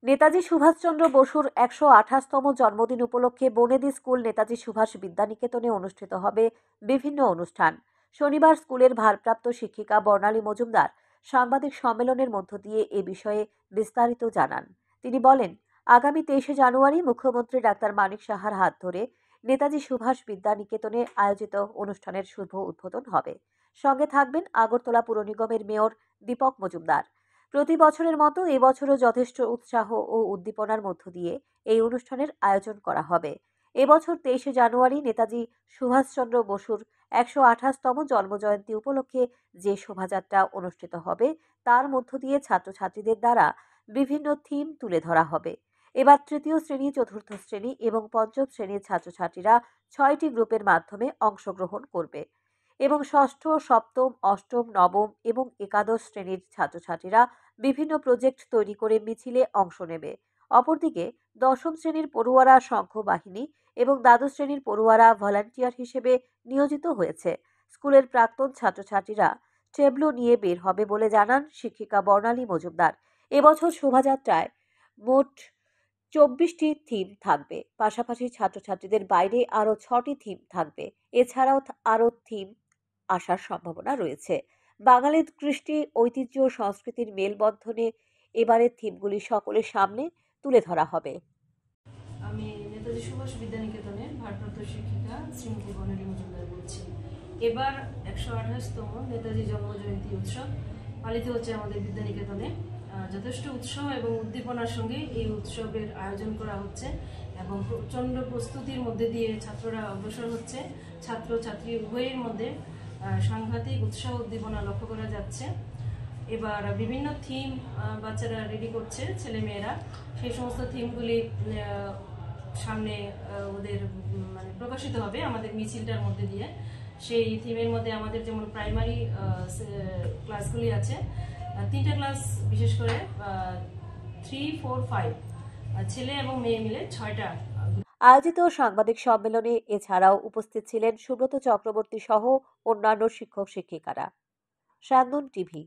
নেতাজি সুভাষচন্দ্র বসুর ১২৮তম জন্মদিন উপলক্ষে বনেদি স্কুল নেতাজি সুভাষ বিদ্যানিকেতনে অনুষ্ঠিত হবে বিভিন্ন অনুষ্ঠান। শনিবার স্কুলের ভারপ্রাপ্ত শিক্ষিকা বর্ণালী মজুমদার সাংবাদিক সম্মেলনের মধ্য দিয়ে এ বিষয়ে বিস্তারিত জানান। তিনি বলেন, আগামী ২৩শে জানুয়ারি মুখ্যমন্ত্রী ডাক্তার মানিক সাহার হাত ধরে নেতাজি সুভাষ বিদ্যানিকেতনে আয়োজিত অনুষ্ঠানের শুভ উদ্বোধন হবে। সঙ্গে থাকবেন আগরতলা পুর নিগমের মেয়র দীপক মজুমদার। প্রতি বছরের মতো এবছরও যথেষ্ট উৎসাহ ও উদ্দীপনার মধ্য দিয়ে এই অনুষ্ঠানের আয়োজন করা হবে। এবছর ২৩শে জানুয়ারি নেতাজি সুভাষচন্দ্র বসুর ১২৮তম জন্মজয়ন্তী উপলক্ষে যে শোভাযাত্রা অনুষ্ঠিত হবে তার মধ্য দিয়ে ছাত্রছাত্রীদের দ্বারা বিভিন্ন থিম তুলে ধরা হবে। এবার তৃতীয় শ্রেণী, চতুর্থ শ্রেণী এবং পঞ্চম শ্রেণীর ছাত্রছাত্রীরা ৬টি গ্রুপের মাধ্যমে অংশগ্রহণ করবে এবং ষষ্ঠ, সপ্তম, অষ্টম, নবম এবং একাদশ শ্রেণীর ছাত্রছাত্রীরা বিভিন্ন প্রজেক্ট তৈরি করে মিছিলে অংশ নেবে। অপরদিকে দশম শ্রেণীর পড়ুয়ারা সংঘ বাহিনী এবং দ্বাদশ শ্রেণীর পড়ুয়ারা ভলান্টিয়ার হিসেবে নিয়োজিত হয়েছে। স্কুলের প্রাক্তন ছাত্রছাত্রীরা ট্যাবলো নিয়ে বের হবে বলে জানান শিক্ষিকা বর্ণালী মজুমদার। এবছর শোভাযাত্রায় মোট ২৪টি থিম থাকবে। পাশাপাশি ছাত্রছাত্রীদের বাইরে আরও ৬টি থিম থাকবে। এছাড়াও আরও থিম আসার সম্ভাবনা রয়েছে। বাঙালির কৃষ্টি, ঐতিহ্য ও সংস্কৃতির মেলবন্ধনে এবারের থিমগুলি সকলের সামনে তুলে ধরা হবে। আমি নেতাজি সুভাষ বিদ্যানিকেতনের ভারপ্রাপ্ত শিক্ষিকা শ্রীমতী বর্ণালী মজুমদার বলছি। এবার ১২৮তম নেতাজি জন্মজয়ন্তী উৎসব পালিত হচ্ছে আমাদের বিদ্যানিকেতনে। যথেষ্ট উৎসাহ এবং উদ্দীপনার সঙ্গে এই উৎসবের আয়োজন করা হচ্ছে এবং প্রচণ্ড প্রস্তুতির মধ্যে দিয়ে ছাত্ররা অগ্রসর হচ্ছে। ছাত্র ছাত্রী উভয়ের মধ্যে সাংঘাতিক উৎসাহ উদ্দীপনা লক্ষ্য করা যাচ্ছে। এবার বিভিন্ন থিম বাচ্চারা রেডি করছে, ছেলেমেয়েরা। সেই সমস্ত থিমগুলি সামনে ওদের প্রকাশিত হবে আমাদের মিছিলটার মধ্যে দিয়ে। সেই থিমের মধ্যে আমাদের যেমন প্রাইমারি ক্লাসগুলি আছে, 3টা ক্লাস, বিশেষ করে 3, 4, 5 ছেলে এবং মেয়ে মিলে 6টা। আয়োজিত সাংবাদিক সম্মেলনে এছাড়াও উপস্থিত ছিলেন সুব্রত চক্রবর্তী সহ অন্যান্য শিক্ষক শিক্ষিকারা। সান্দন টিভি।